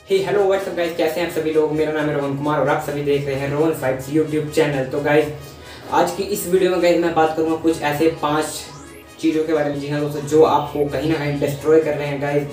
Hello what's up guys, कैसे हैं आप सभी लोग। मेरा नाम है रोहन कुमार और आप सभी देख रहे हैं ROHAN'S यूट्यूब चैनल। तो गाइस आज की इस वीडियो में गाइस मैं बात करूंगा कुछ ऐसे 5 चीज़ों के बारे में। जी हाँ दोस्तों, जो आपको कहीं ना कहीं डिस्ट्रॉय कर रहे हैं guys.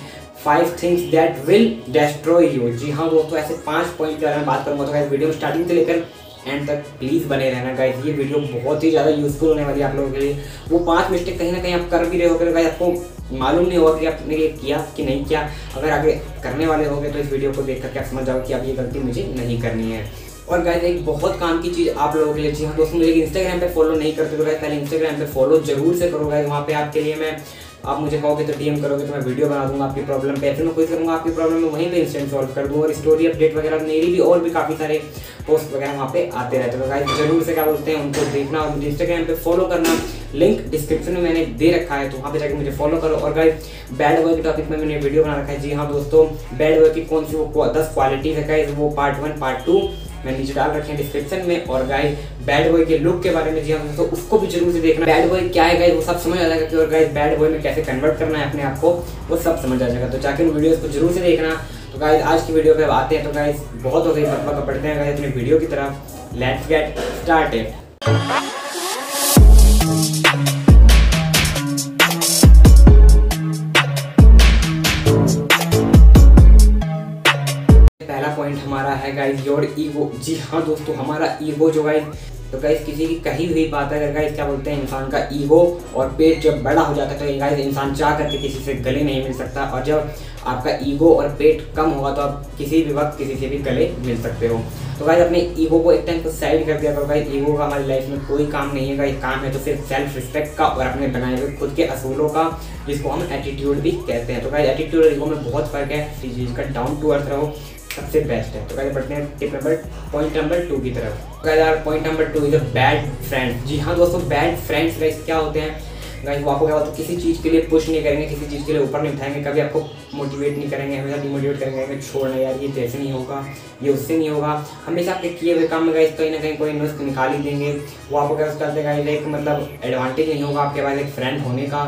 5 things that will destroy you. जी हाँ दोस्तों, ऐसे 5 पॉइंट के बारे में बात करूंगा। तो गाइस वीडियो स्टार्टिंग से लेकर एंड तक प्लीज़ बने रहना गाइस। ये वीडियो बहुत ही ज़्यादा यूजफुल होने वाली है आप लोगों के लिए। वो 5 मिस्टेक कहीं ना कहीं आप कर भी रहे होगे गाइस, आपको मालूम नहीं होगा कि आपने ये किया कि नहीं किया। अगर आगे करने वाले होगे तो इस वीडियो को देख करके आप समझ जाओ कि अब ये गलती मुझे नहीं करनी है। और गाइस एक बहुत काम की चीज़ आप लोगों के लिए। जी हाँ दोस्तों, मुझे इंस्टाग्राम पे फॉलो नहीं करते तो गाइस पहले इंस्टाग्राम पे फॉलो जरूर से करो गाइस। वहाँ पे आपके लिए मैं, आप मुझे कहोगे तो डीएम करोगे तो मैं वीडियो बना दूंगा आपकी प्रॉब्लम पे। फिर मैं कोशिश करूँगा आपकी प्रॉब्लम में वहीं पे इंस्टेंट सॉल्व कर दूँ। और स्टोरी अपडेट वगैरह मेरी भी और भी काफ़ी सारे पोस्ट वगैरह वहाँ पे आते रहते हैं। तो गाइस जरूर से क्या बोलते हैं उनको देखना और मुझे इंस्टाग्राम पे फॉलो करना। लिंक डिस्क्रिप्शन में मैंने दे रखा है, तो वहाँ पे जाकर मुझे फॉलो करो। और गाइस बैड बॉय के टॉपिक में मैंने वीडियो बना रखा है। जी हाँ दोस्तों, बैड बॉय की कौन सी वो 10 क्वालिटीज है गाइस, वो पार्ट 1 पार्ट 2 मैंने नीचे डाल रखे हैं डिस्क्रिप्शन में। और गाइस बैड बॉय के लुक के बारे में, जी हाँ दोस्तों, उसको भी जरूर से देखना। बैड बॉय क्या है गाइस वो सब समझ आ जाएगा कि, और गाइस बैड बॉय में कैसे कन्वर्ट करना है अपने आप को, वो सब समझ आ जाएगा। तो जाके उन वीडियोस को जरूर से देखना। तो गाइस आज की वीडियो पे आते हैं। तो गाइस बहुत हो गई बकबक, पढ़ते हैं गाइस अपने वीडियो की तरफ। Let's get started. पहला पॉइंट हमारा है गाइस योर ईगो। जी हाँ दोस्तों, हमारा ईगो जो गाइस, तो गाइस किसी की कही हुई बात है अगर गाइस क्या बोलते हैं, इंसान का ईगो और पेट जब बड़ा हो जाता है तो गाइस इंसान चाह करके किसी से गले नहीं मिल सकता। और जब आपका ईगो और पेट कम होगा तो आप किसी भी वक्त किसी से भी गले मिल सकते हो। तो गाइस अपने ईगो को एक टाइम को साइड कर दिया करो गाइस। ईगो का हमारी लाइफ में कोई काम नहीं है गाइस। काम है तो सिर्फ सेल्फ रिस्पेक्ट का और अपने बनाए हुए खुद के असूलों का, जिसको हम एटीट्यूड भी कहते हैं। तो गाइस एटीट्यूड और ईगो में बहुत फर्क है। इस चीज़ का डाउन टू अर्थ रहो, सबसे बेस्ट है। तो गाइस बढ़ते हैं पॉइंट नंबर 2 की तरफ। Guys point number 2 is a bad friend. जी हाँ दोस्तों, बैड फ्रेंड्स गाइस क्या होते हैं गाइस, वो आपको क्या होता है किसी चीज़ के लिए पुश नहीं करेंगे, किसी चीज़ के लिए ऊपर नहीं उठाएंगे, कभी आपको मोटिवेट नहीं करेंगे, हमेशा डिमोटिवेट करेंगे, छोड़ना यार ये जैसे नहीं होगा, ये उससे नहीं होगा। हमेशा आपके किए हुए काम में गाइस कहीं ना कहीं कोई नुस्ख निकाल ही देंगे। वो आपको क्या करते हैं एक मतलब एडवांटेज नहीं होगा आपके पास एक फ्रेंड होने का।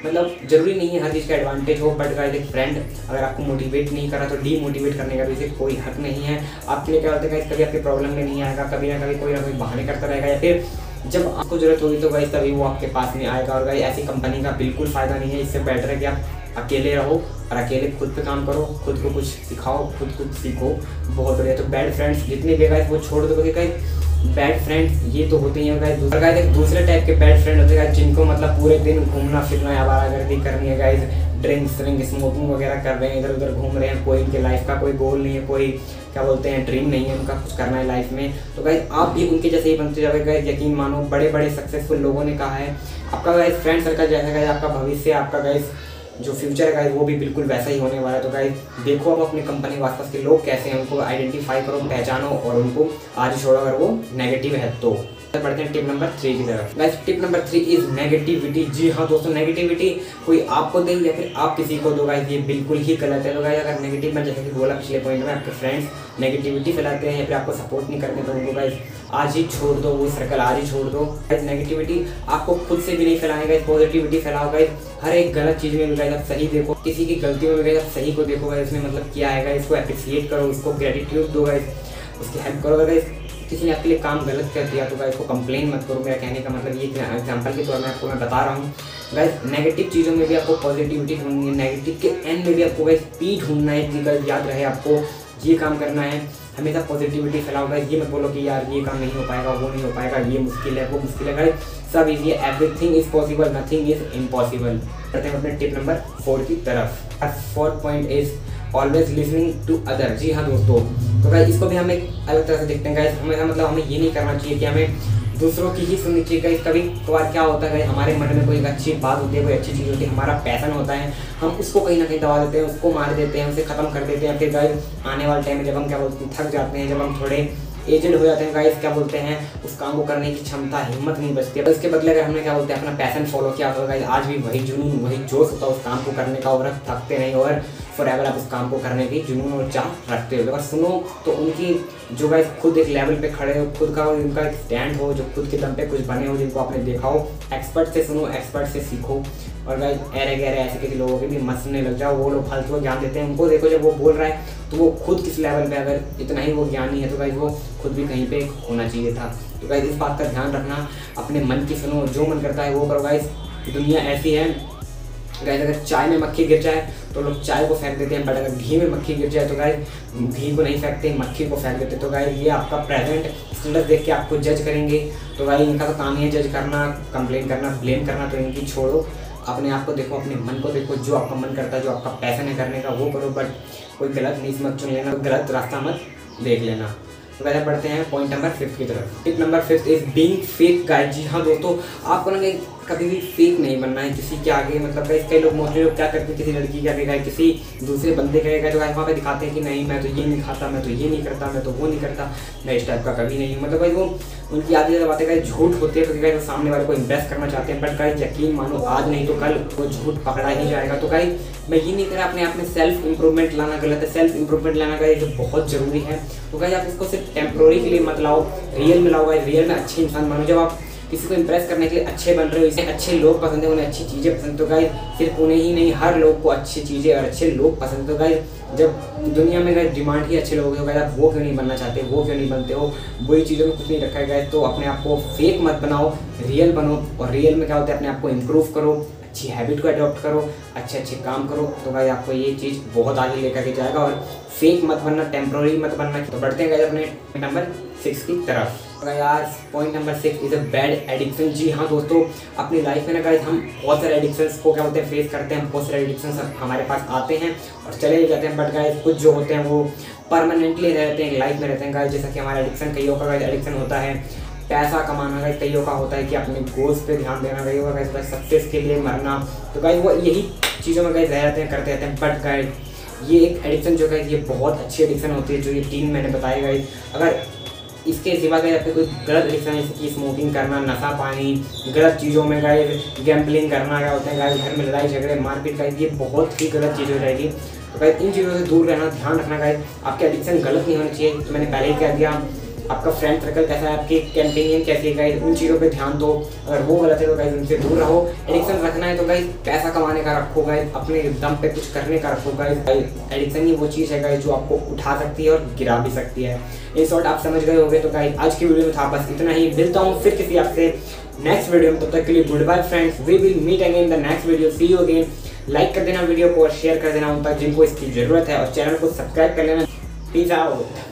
मतलब जरूरी नहीं है हर चीज़ का एडवांटेज हो, बट गाइस एक फ्रेंड अगर आपको मोटिवेट नहीं करा तो डीमोटिवेट करने का भी इसे कोई हक नहीं है। आपके लिए क्या होता है गाइस, कभी आपकी प्रॉब्लम में नहीं आएगा, कभी ना कोई बहाने करता रहेगा, या फिर जब आपको जरूरत होगी तो गाइस तभी वो आपके पास में आएगा। और गाइस ऐसी कंपनी का बिल्कुल फ़ायदा नहीं है। इससे बेटर है कि आप अकेले रहो और अकेले खुद पे काम करो, खुद को कुछ सिखाओ, खुद कुछ सीखो, बहुत बढ़िया। तो बैड फ्रेंड्स जितने भी गाइस वो छोड़ दो, क्योंकि गाइस बैड फ्रेंड्स ये तो होते ही हैं गाइस। दूसरा गाइस एक दूसरे टाइप के बैड फ्रेंड होते हैं गाइस, जिनको मतलब पूरे दिन घूमना फिरना है, आवारागर्दी करनी है गाइस, ड्रिंक्स स्मोकिंग वगैरह कर रहे हैं, इधर उधर घूम रहे हैं, कोई इनके लाइफ का कोई गोल नहीं है, कोई क्या बोलते हैं ड्रीम नहीं है उनका कुछ करना है लाइफ में। तो गाइस आप भी उनके जैसे ही बनते जाओगे गाइस। यकीन मानो बड़े बड़े सक्सेसफुल लोगों ने कहा है आपका गाइस फ्रेंड सर्कल जैसा गाइस आपका भविष्य, आपका गाइस जो फ्यूचर है गाइस वो भी बिल्कुल वैसा ही होने वाला है। तो गाइस देखो आप अपनी कंपनी के आसपास के लोग कैसे हैं, उनको आइडेंटिफाई करो, पहचानो और उनको आज छोड़ो अगर वो नेगेटिव है तो। बढ़ते हैं टिप नंबर 3 की तरफ। Guys tip number 3 is negativity. जी हाँ दोस्तों, नेगेटिविटी कोई आपको दे या फिर आप किसी को दो गाइस, ये बिल्कुल ही गलत है। तो गाइस अगर नेगेटिव में जैसे कि बोला पिछले पॉइंट में, आपके फ्रेंड्स नेगेटिविटी फैलाते हैं या फिर आपको सपोर्ट नहीं करते तो उनको गाइस आज ही छोड़ दो, वो सर्कल आज ही छोड़ दो। गाइस नेगेटिविटी आपको खुद से भी नहीं फैलाने गाइस, पॉजिटिविटी फैलाओ गाइस। हर एक गलत चीज़ में गाइस आप सही देखो, किसी की गलतियों में गाइस आप सही को देखो गाइस, उसमें मतलब क्या है गाइस, इसको एप्रिशिएट करो, उसको ग्रेटिट्यूड दो गाइस, उसकी हेल्प करो गाइस। किसी ने आपके लिए काम गलत कर दिया तो गाइस को कंप्लेन मत करो। मेरा कहने का मतलब ये एग्जांपल के तौर में आपको मैं बता रहा हूँ गाइस। नेगेटिव चीज़ों में भी आपको पॉजिटिविटी ढूंढनी है, नेगेटिव के एंड में भी आपको गाइस पी ढूंढना है। गाइस याद रहे आपको ये काम करना है, हमेशा पॉजिटिविटी फैलाओ गाइस। ये मत बोलो कि यार ये काम नहीं हो पाएगा, वो नहीं हो पाएगा, ये मुश्किल है, वो मुश्किल है। गाइस सब इजी है, everything is possible, nothing is impossible. करते हैं अपने टिप नंबर 4 की तरफ। 4th point is always listening to other. जी हाँ दोस्तों, तो गाइस इसको भी हम एक अलग तरह से देखते हैं गाइस। हमें मतलब हमें ये नहीं करना चाहिए कि हमें दूसरों की ही सुननी चाहिए गाइस। कभी कभार क्या होता है गाइस, हमारे मन में कोई एक अच्छी बात होती है, कोई अच्छी चीज़ होती है, हमारा पैशन होता है, हम उसको कहीं ना कहीं दबा देते हैं, उसको मार देते हैं, उसे ख़त्म कर देते हैं। फिर गाइस आने वाले टाइम में जब हम क्या बोलते हैं थक जाते हैं, जब हम थोड़े एजेड हो जाते हैं गाइस, क्या बोलते हैं उस काम को करने की क्षमता हिम्मत नहीं बचती है। इसके बदले अगर हमने क्या बोलते हैं अपना पैशन फॉलो किया होता है गाइस, आज भी वही जुनून वही जोश होता है उस काम को करने का, और थकते नहीं और फॉरएवर आप उस काम को करने की जुनून और चाह रखते हो। अगर सुनो तो उनकी जो गाइस खुद एक लेवल पे खड़े हो, खुद का उनका एक स्टैंड हो, जो खुद के दम पे कुछ बने हो, जिनको आपने देखा हो, एक्सपर्ट से सुनो, एक्सपर्ट से सीखो। और गाइस ऐरे गहरे ऐसे किसी लोगों के भी मसने लग जाओ, वो लोग फालतू ज्ञान देते हैं, उनको देखो जब वो बोल रहा है तो वो खुद किस लेवल पे, अगर इतना ही वो ज्ञानी है तो गाइस वो खुद भी कहीं पे होना चाहिए था। तो गाइस इस बात का ध्यान रखना, अपने मन की सुनो, जो मन करता है वो करो। गाइस दुनिया ऐसी है गाइस, अगर चाय में मक्खी गिर जाए तो लोग चाय को फेंक देते हैं, बट अगर घी में मक्खी गिर जाए तो गाइस घी को नहीं फेंकते, मक्खी को फेंक देते। तो गाइस ये आपका प्रेजेंट स्टेटस देख के आपको जज करेंगे, तो गाइस इनका तो काम ही है जज करना, कंप्लेन करना, ब्लेम करना, तो इनकी छोड़ो। अपने आप को देखो, अपने मन को देखो, जो आपका मन करता है, जो आपका पैशन है करने का वो करो, बट कोई गलत नीच मत चुन लेना, गलत रास्ता मत देख लेना। तो वैसे बढ़ते हैं पॉइंट नंबर 5 की तरफ। Tip number 5 is being fake guys. जी हाँ दोस्तों, आपको ना कभी भी फेक नहीं बनना है किसी के आगे। मतलब गाइस कई लोग मोस्टली लोग क्या करते हैं, किसी लड़की के आगे गए, किसी दूसरे बंदे के आगे गए तो गाइस वहाँ पे दिखाते हैं कि नहीं मैं तो ये नहीं खाता, मैं तो ये नहीं करता, मैं तो वो नहीं करता, मैं इस टाइप का कभी नहीं हूँ। मतलब गाइस वो उनकी आधी ज़्यादा बातें गाइस झूठ होती है, तो गाइस वो सामने वाले को इम्प्रेस करना चाहते हैं, बट गाइस यकीन मानो आज नहीं तो कल वो झूठ पकड़ा ही जाएगा। तो गाइस मैं ये नहीं कह रहा अपने आप में सेल्फ इंप्रूवमेंट लाना गलत है, सेल्फ इंप्रूवमेंट लाना गाइस बहुत जरूरी है। तो गाइस आप इसको सिर्फ टेम्प्रोरी के लिए मत लाओ, रियल में लाओ गाइस, रियल में अच्छे इंसान बनो। जब आप किसी को इम्प्रेस करने के लिए अच्छे बन रहे हो, इसे अच्छे लोग पसंद है, उन्हें अच्छी चीज़ें पसंद, तो गाइस सिर्फ उन्हें ही नहीं हर लोग को अच्छी चीज़ें और अच्छे लोग पसंद। तो गाइस जब दुनिया में गाइस डिमांड ही अच्छे लोगों की, गाइस आप वो क्यों नहीं बनना चाहते, वो क्यों नहीं बनते हो, बुरी चीज़ों में कुछ नहीं रखा है गाइस। तो अपने आप को फेक मत बनाओ, रियल बनो, और रियल में क्या होता है अपने आप को इम्प्रूव करो, अच्छी हैबिट को अडॉप्ट करो, अच्छे काम करो। तो गाइस आपको ये चीज़ बहुत आगे लेकर के जाएगा, और फेक मत बनना, टेम्प्रोरी मत बनना। तो बढ़ते हैं गाइस अपने नंबर 6 की तरफ। यार point number 6 is a bad addiction. जी हाँ दोस्तों, अपनी लाइफ में ना गाइस हम बहुत सारे एडिक्शंस को क्या होते हैं फेस करते हैं, बहुत सारे एडिक्शंस हमारे पास आते हैं और चले जाते हैं, बट गाइस कुछ जो होते हैं वो परमानेंटली रहते हैं, लाइफ में रहते हैं गाइस। जैसा कि हमारा एडिक्शन, कईयों का गाइस एडिक्शन होता है पैसा कमाना, गाइस कईयों का होता है कि अपने गोल्स पे ध्यान देना, कईयों का गाइस सक्सेस के लिए मरना। तो गाइस वो यही चीज़ों में गाइस रह जाते हैं, करते रहते हैं, बट गाइस ये एक एडिक्शन जो गाइस ये बहुत अच्छी एडिक्शन होती है, जो ये 3 मैंने बताए गाइस। अगर इसके सिवा गाइस आपके कोई गलत एडिक्शन है, जैसे कि स्मोकिंग करना, नशा पानी, गलत चीज़ों में गाइस गैम्बलिंग करना, क्या होता है गाइस घर में लड़ाई झगड़े मारपीट, गाइस ये बहुत ही गलत चीज़ हो जाएगी। तो गाइस इन चीज़ों से दूर रहना, ध्यान रखना गाइस, आपके एडिक्शन गलत नहीं होनी चाहिए। तो मैंने पहले ही कह दिया, आपका फ्रेंड सर्कल कैसा है, आपकी कैंपेनियन कैसी है गाइस, उन चीज़ों पे ध्यान दो। अगर वो गलत है तो गाइस उनसे दूर रहो। एडिक्शन रखना है तो गाइस पैसा कमाने का रखो गाइस, अपने दम पे कुछ करने का रखो गाइस। एडिक्शन ही वो चीज़ है गाइस जो आपको उठा सकती है और गिरा भी सकती है। इन शॉर्ट आप समझ गए होंगे। तो गाइस आज की वीडियो में था बस इतना ही, मिलता हूँ फिर किसी आपसे नेक्स्ट वीडियो में, तब तक के लिए goodbye friends, we will meet again in the next video, see you again. Like कर देना वीडियो को और शेयर कर देना उन तक जिनको इसकी ज़रूरत है, और चैनल को सब्सक्राइब कर लेना। Peace out.